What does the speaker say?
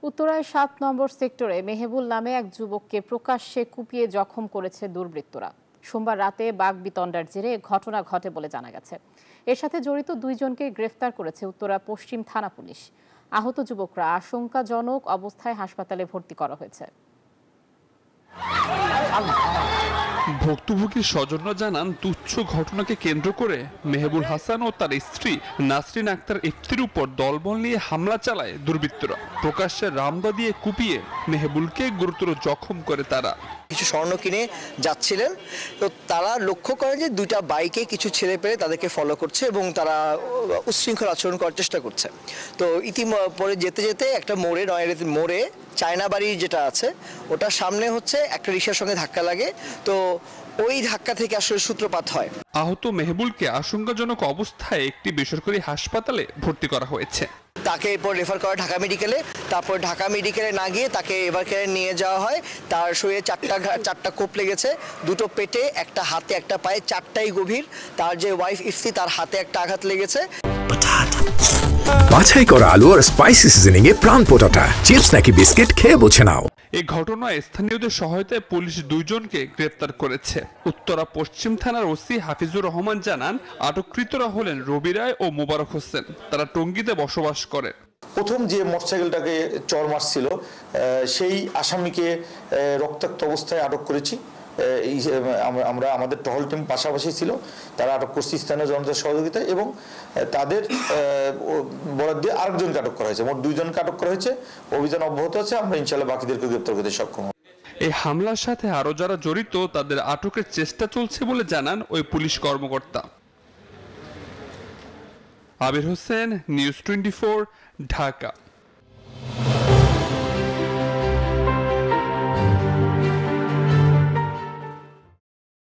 উত্তরায় ৭ নম্বর সেক্টরে মেহেবুল নামে এক যুবককে প্রকাশ্যে কুপিয়ে জখম করেছে দুর্বৃত্তরা। সোমবার রাতে বাকবিতণ্ডার জেরে ঘটনা ঘটে বলে জানা গেছে। এর সাথে জড়িত ২ জনকে গ্রেফতার করেছে উত্তরা পশ্চিম থানা পুলিশ। আহত যুবকরা আশঙ্কাজনক অবস্থায় হাসপাতালে ভর্তি করা হয়েছে। ভুক্তভোগী স্বজনরা জানান, তুচ্ছ ঘটনাকে কেন্দ্র করে মেহেবুল হাসান ও তার স্ত্রী নাসরিন আক্তার ইফতির উপর দলবল নিয়ে হামলা চালায় দুর্বৃত্তরা। প্রকাশ্যে রামদা দিয়ে কুপিয়ে মেহেবুলকে গুরুতর জখম করে তারা। কিছু স্বর্ণ কিনে যাচ্ছিলেন, তো তারা লক্ষ্য করে যে 2টা বাইকে কিছু ছেলে পেলে তাদেরকে ফলো করছে এবং তারা উচ্ছৃঙ্খল আচরণ করার চেষ্টা করছে। তো ইতিপরে যেতে যেতে একটা মোড়ে চায়না বাড়ি যেটা আছে ওটার সামনে হচ্ছে একটা রিকশার সঙ্গে ধাক্কা লাগে। তো ওই ধাক্কা থেকে আসলে সূত্রপাত হয়। আহত মেহেবুলকে আশঙ্কাজনক অবস্থায় একটি বেসরকারি হাসপাতালে ভর্তি করা হয়েছে। তাকে এরপর রেফার করা ঢাকা মেডিকেলে, তারপর ঢাকা মেডিকেলে না গিয়ে তাকে এভারকেয়ারে নিয়ে যাওয়া হয়। তার শরীরে 4টা কোপ লেগেছে, 2টো পেটে, একটা হাতে, একটা পায়ে, 4টাই গভীর। তার যে ওয়াইফ ইফতি, তার হাতে একটা আঘাত লেগেছে। বাছাই করা আলু আর স্পাইসি সিজনিং এ প্রাণ পোটাটা চিপস নাকি বিস্কিট খেয়ে বুঝে নাও। এই ঘটনায় স্থানীয়দের সহায়তায় পুলিশ 2 জনকে গ্রেফতার করেছে। উত্তরা পশ্চিম থানার ওসি হাফিজুর রহমান জানান, আটককৃতরা হলেন রবি রায় ও মোবারক হোসেন। তারা টঙ্গীতে বসবাস করেন। প্রথম যে মোটরসাইকেলটাকে চর মারছিল সেই আসামিকে রক্তাক্ত অবস্থায় আটক করেছি। আমরা আমাদের টহল টিম পাশাপাশি ছিল, তারা আটক করছি স্থানীয় জনতার সহযোগিতায় এবং তাদের বরাদ দিয়ে আরেকজনকে আটক করা হয়েছে। মোট 2 জনকে আটক করা হয়েছে। অভিযান অব্যাহত আছে, আমরা ইনশাআল্লাহ বাকিদেরকে গ্রেফতার করতে সক্ষম হব। এই হামলার সাথে আরো যারা জড়িত তাদের আটকের চেষ্টা চলছে বলে জানান ওই পুলিশ কর্মকর্তা। আবির হোসেন, নিউজ 24, ঢাকা।